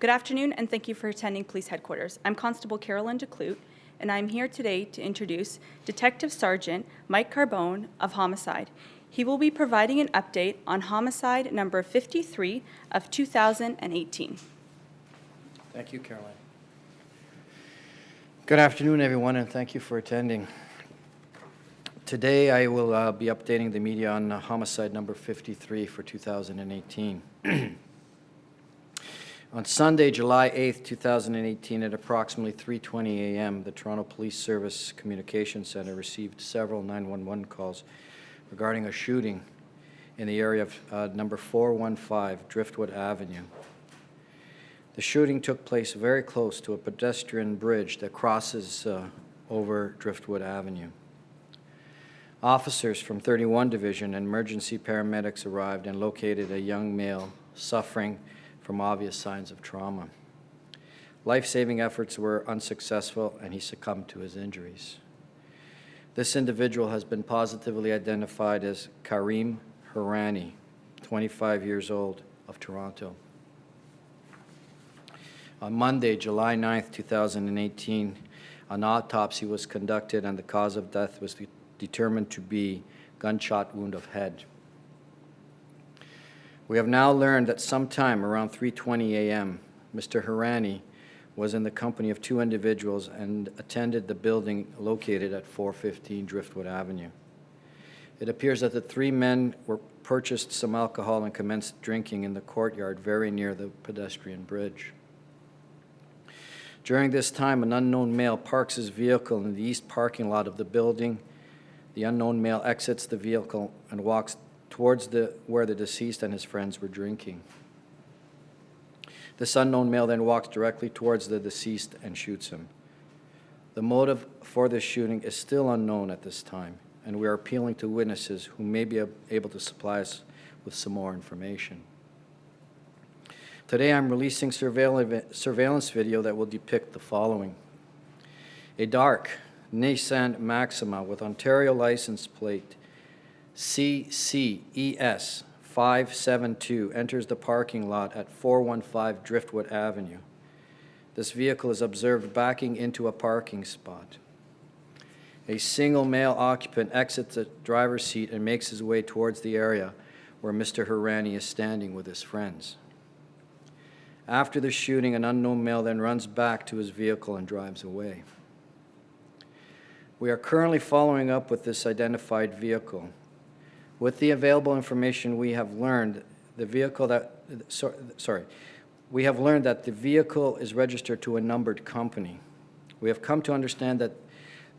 Good afternoon, and thank you for attending Police Headquarters. I'm Constable Carolyn DeClute, and I'm here today to introduce Detective Sergeant Mike Carbone of Homicide. He will be providing an update on Homicide number 53 of 2018. Thank you, Caroline. Good afternoon, everyone, and thank you for attending. Today, I will be updating the media on Homicide number 53 for 2018. On Sunday, July 8th, 2018, at approximately 3:20 a.m., the Toronto Police Service Communications Centre received several 911 calls regarding a shooting in the area of number 415 Driftwood Avenue. The shooting took place very close to a pedestrian bridge that crosses over Driftwood Avenue. Officers from 31 Division and emergency paramedics arrived and located a young male suffering from obvious signs of trauma. Life-saving efforts were unsuccessful and he succumbed to his injuries. This individual has been positively identified as Karim Hirani, 25 years old, of Toronto. On Monday, July 9th, 2018, an autopsy was conducted and the cause of death was determined to be gunshot wound of head. We have now learned that sometime around 3:20 a.m., Mr. Hirani was in the company of two individuals and attended the building located at 415 Driftwood Avenue. It appears that the three men purchased some alcohol and commenced drinking in the courtyard very near the pedestrian bridge. During this time, an unknown male parks his vehicle in the east parking lot of the building. The unknown male exits the vehicle and walks towards where the deceased and his friends were drinking. This unknown male then walks directly towards the deceased and shoots him. The motive for this shooting is still unknown at this time, and we are appealing to witnesses who may be able to supply us with some more information. Today I'm releasing surveillance video that will depict the following. A dark Nissan Maxima with Ontario license plate CCES 572 enters the parking lot at 415 Driftwood Avenue. This vehicle is observed backing into a parking spot. A single male occupant exits the driver's seat and makes his way towards the area where Mr. Hirani is standing with his friends. After the shooting, an unknown male then runs back to his vehicle and drives away. We are currently following up with this identified vehicle. With the available information, we have learned the vehicle is registered to a numbered company. We have come to understand that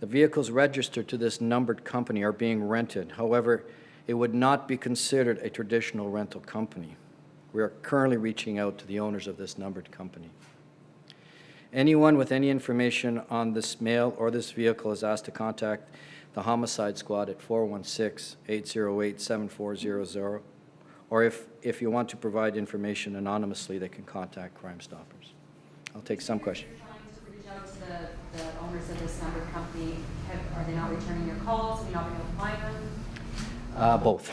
the vehicles registered to this numbered company are being rented. However, it would not be considered a traditional rental company. We are currently reaching out to the owners of this numbered company. Anyone with any information on this male or this vehicle is asked to contact the Homicide Squad at 416-808-7400, or if you want to provide information anonymously, they can contact Crime Stoppers. I'll take some questions. You're trying to reach out to the owners of this numbered company. Are they not returning your calls? Have you not been able to find them? Both.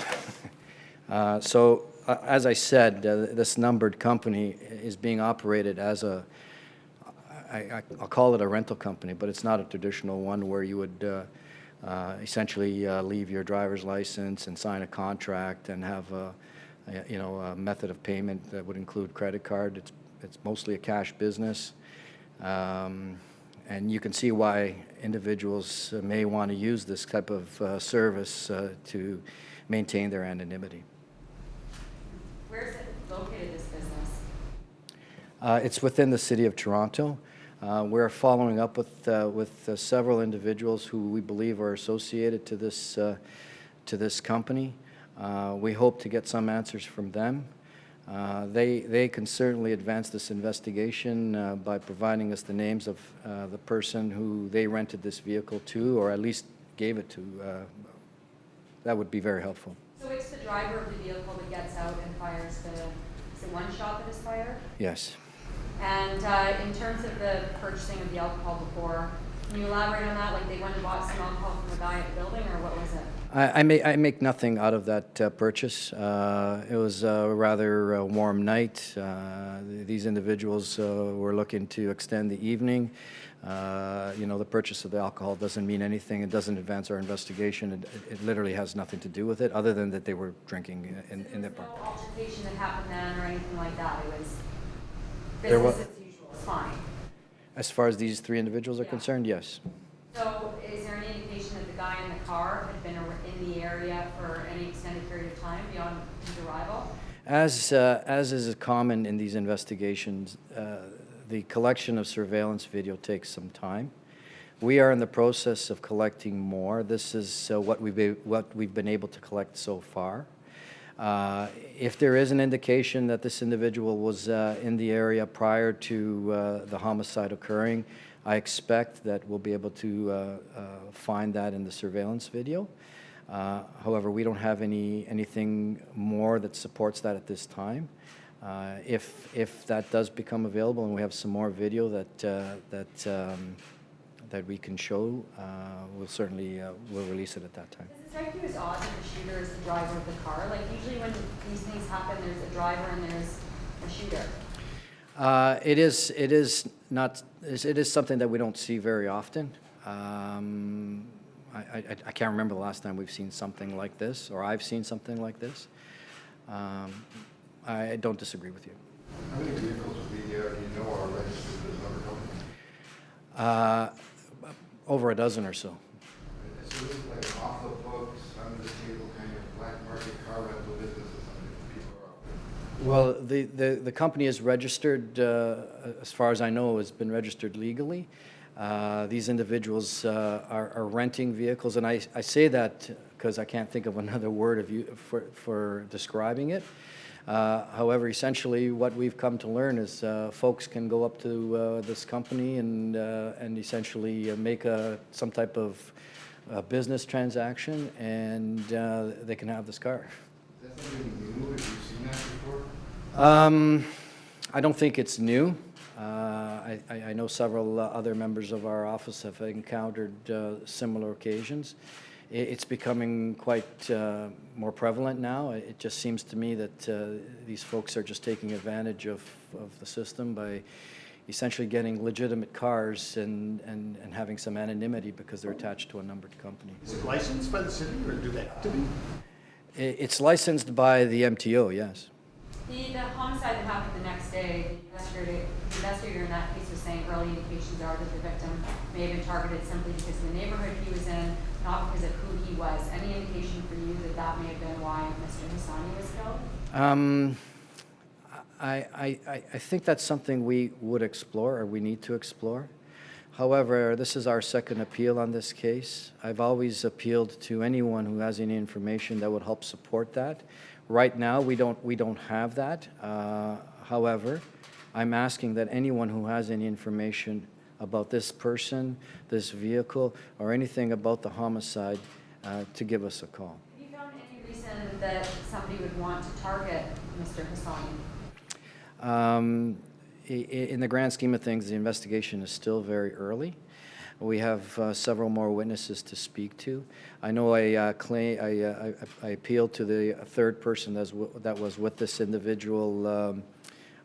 As I said, this numbered company is being operated as I'll call it a rental company, but it's not a traditional one where you would essentially leave your driver's license and sign a contract and have a method of payment that would include credit card. It's mostly a cash business, and you can see why individuals may want to use this type of service to maintain their anonymity. Where is it located, this business? It's within the City of Toronto. We're following up with several individuals who we believe are associated to this company. We hope to get some answers from them. They can certainly advance this investigation by providing us the names of the person who they rented this vehicle to, or at least gave it to. That would be very helpful. So it's the driver of the vehicle that gets out and fires is it one shot that is fired? Yes. And in terms of the purchasing of the alcohol before, can you elaborate on that? Like they went and bought some alcohol from a guy at the building, or what was it? I make nothing out of that purchase. It was a rather warm night. These individuals were looking to extend the evening. The purchase of the alcohol doesn't mean anything. It doesn't advance our investigation. It literally has nothing to do with it, other than that they were drinking in their park. There was no altercation that happened then or anything like that? It was There was- business as usual, it's fine. As far as these three individuals are Yeah. concerned, yes. So is there any indication that the guy in the car had been in the area for any extended period of time beyond his arrival? As is common in these investigations, the collection of surveillance video takes some time. We are in the process of collecting more. This is what we've been able to collect so far. If there is an indication that this individual was in the area prior to the homicide occurring, I expect that we'll be able to find that in the surveillance video. However, we don't have anything more that supports that at this time. If that does become available and we have some more video that we can show, we'll certainly we'll release it at that time. Does it strike you as odd that the shooter is the driver of the car? Like usually when these things happen, there's a driver and there's a shooter. It is something that we don't see very often. I can't remember the last time we've seen something like this, or I've seen something like this. I don't disagree with you. How many vehicles do you know are registered to this number company? Over a dozen or so. So this is like an off the books, under the table kind of black market car rental business or something that people are out there? Well, the company is registered, as far as I know, has been registered legally. These individuals are renting vehicles, and I say that because I can't think of another word for describing it. However, essentially what we've come to learn is folks can go up to this company and essentially make some type of business transaction, and they can have this car. Is that something new? Have you seen that before? I don't think it's new. I know several other members of our office have encountered similar occasions. It's becoming quite more prevalent now. It just seems to me that these folks are just taking advantage of the system by essentially getting legitimate cars and having some anonymity because they're attached to a numbered company. Is it licensed by the city, or do they have to be? It's licensed by the MTO, yes. The homicide that happened the next day, the investigator in that case was saying early indications are that the victim may have been targeted simply because of the neighborhood he was in, not because of who he was. Any indication for you that that may have been why Mr. Hirani was killed? I think that's something we would explore, or we need to explore. However, this is our second appeal on this case. I've always appealed to anyone who has any information that would help support that. Right now, we don't have that. However, I'm asking that anyone who has any information about this person, this vehicle, or anything about the homicide, to give us a call. Have you found any reason that somebody would want to target Mr. Hirani? In the grand scheme of things, the investigation is still very early. We have several more witnesses to speak to. I know I appealed to the third person that was with this individual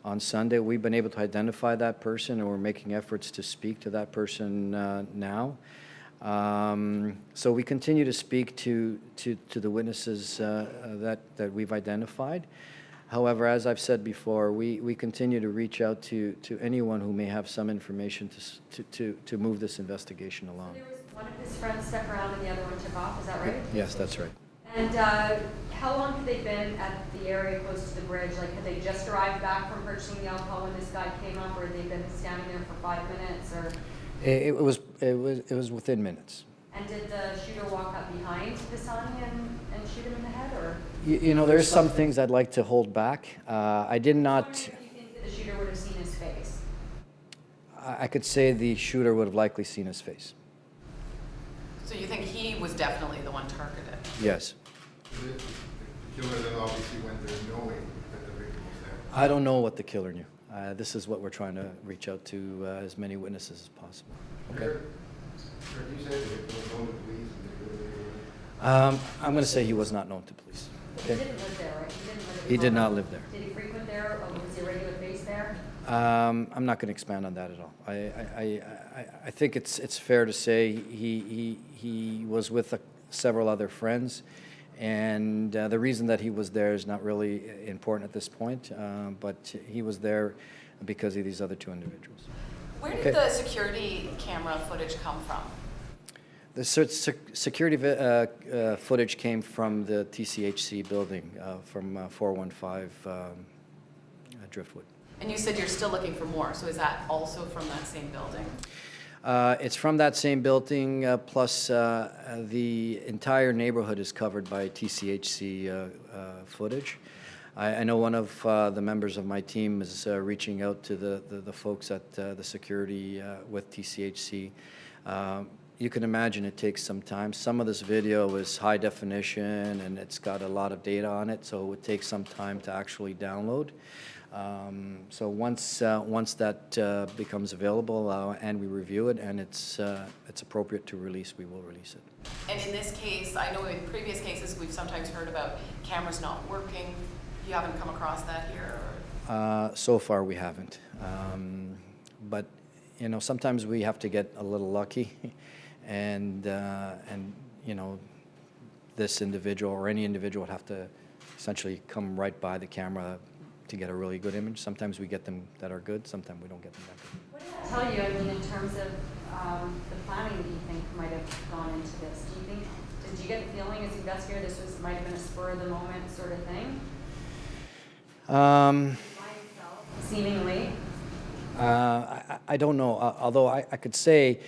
on Sunday. We've been able to identify that person, and we're making efforts to speak to that person now. So we continue to speak to the witnesses that we've identified. However, as I've said before, we continue to reach out to anyone who may have some information to move this investigation along. So there was one of his friends stuck around and the other one took off, is that right? Yes, that's right. And how long had they been at the area close to the bridge? Like, had they just arrived back from purchasing the alcohol when this guy came up, or had they been standing there for 5 minutes, or? It was within minutes. And did the shooter walk up behind Hirani and shoot him in the head, or? You know, there's some things I'd like to hold back. I did not. I was wondering if you think that the shooter would have seen his face. I could say the shooter would have likely seen his face. So you think he was definitely the one targeted? Yes. The killer then obviously went there knowing that the victim was there. I don't know what the killer knew. This is what we're trying to reach out to as many witnesses as possible. Okay. Kurt, you said that it was known to police and they I'm going to say he was not known to police. He didn't live there, right? He didn't live at the He did not compound. live there. Did he frequent there, or was he a regular face there? I'm not going to expand on that at all. I think it's fair to say he was with several other friends, and the reason that he was there is not really important at this point, but he was there because of these other two individuals. Where did the security camera footage come from? The security footage came from the TCHC building, from 415 Driftwood. And you said you're still looking for more, so is that also from that same building? It's from that same building, plus the entire neighborhood is covered by TCHC footage. I know one of the members of my team is reaching out to the folks at the security with TCHC. You can imagine it takes some time. Some of this video is high definition and it's got a lot of data on it, so it would take some time to actually download. So once that becomes available and we review it and it's appropriate to release, we will release it. And in this case, I know in previous cases, we've sometimes heard about cameras not working. You haven't come across that here? Or? So far, we haven't. But, you know, sometimes we have to get a little lucky and you know, this individual or any individual would have to essentially come right by the camera to get a really good image. Sometimes we get them that are good, sometimes we don't get them that good. What does that tell you, I mean, in terms of the planning that you think might have gone into this? Do you think, did you get the feeling as investigator this might have been a spur of the moment sort of thing? Seemingly. I don't know, although I could say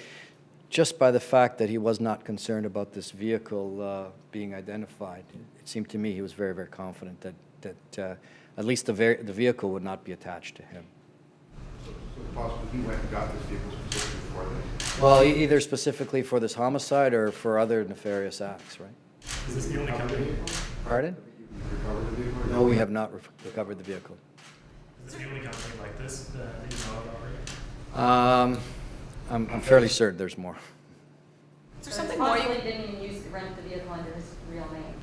just by the fact that he was not concerned about this vehicle being identified, it seemed to me he was very, very confident that at least the vehicle would not be attached to him. So possibly he went and got this vehicle specifically for this? Well, either specifically for this homicide or for other nefarious acts, right? Is this the only company? Pardon? You recovered the vehicle? No, we have not recovered the vehicle. Is this the only company like this that you know about, right? I'm fairly certain there's more. Is there So something it's more possible you... he didn't even rent the vehicle under his real name.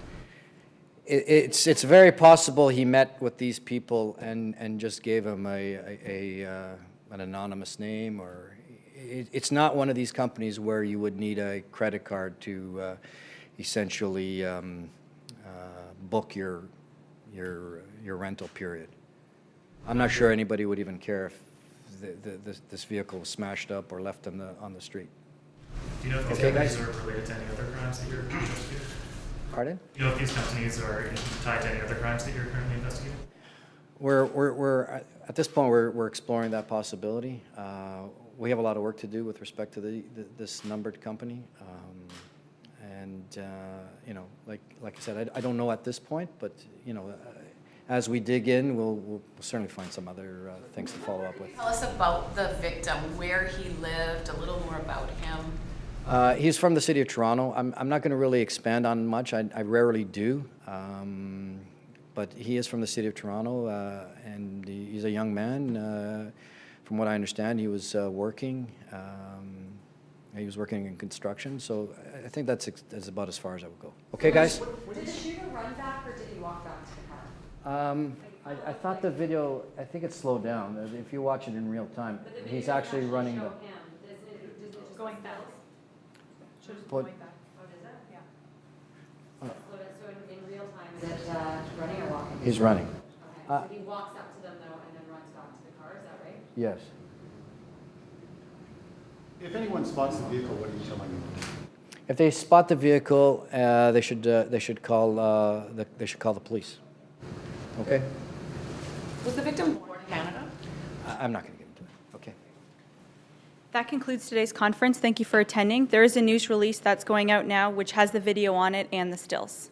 It's very possible he met with these people and just gave them an anonymous name, or it's not one of these companies where you would need a credit card to essentially book your rental period. I'm not sure anybody would even care if this vehicle was smashed up or left on the street. Do you know if these Okay, companies guys. are related to any other crimes that you're investigating? Pardon? Do you know if these companies are tied to any other crimes that you're currently investigating? We're at this point we're exploring that possibility. We have a lot of work to do with respect to this numbered company, and you know, like I said, I don't know at this point, but you know, as we dig in, we'll certainly find some other things to follow up with. Tell us about the victim, where he lived, a little more about him. He's from the city of Toronto. I'm not going to really expand on much. I rarely do. But he is from the city of Toronto, and he's a young man. From what I understand, he was working. He was working in construction, so I think that's about as far as I would go. Okay, guys? Did the shooter run back or did he walk back to the car? I thought the video, I think it slowed down. If you watch it in real time, he's actually running the... Going back. But- Oh, does it? Yeah. So in real time, is it running or walking? He's running. Okay, so he walks up to them though and then runs back to the car, is that right? Yes. If anyone spots the vehicle, what are you telling them? If they spot the vehicle, they should call the police. Okay? Was the victim born in Canada? I'm not going to get into it. Okay. That concludes today's conference. Thank you for attending. There is a news release that's going out now which has the video on it and the stills.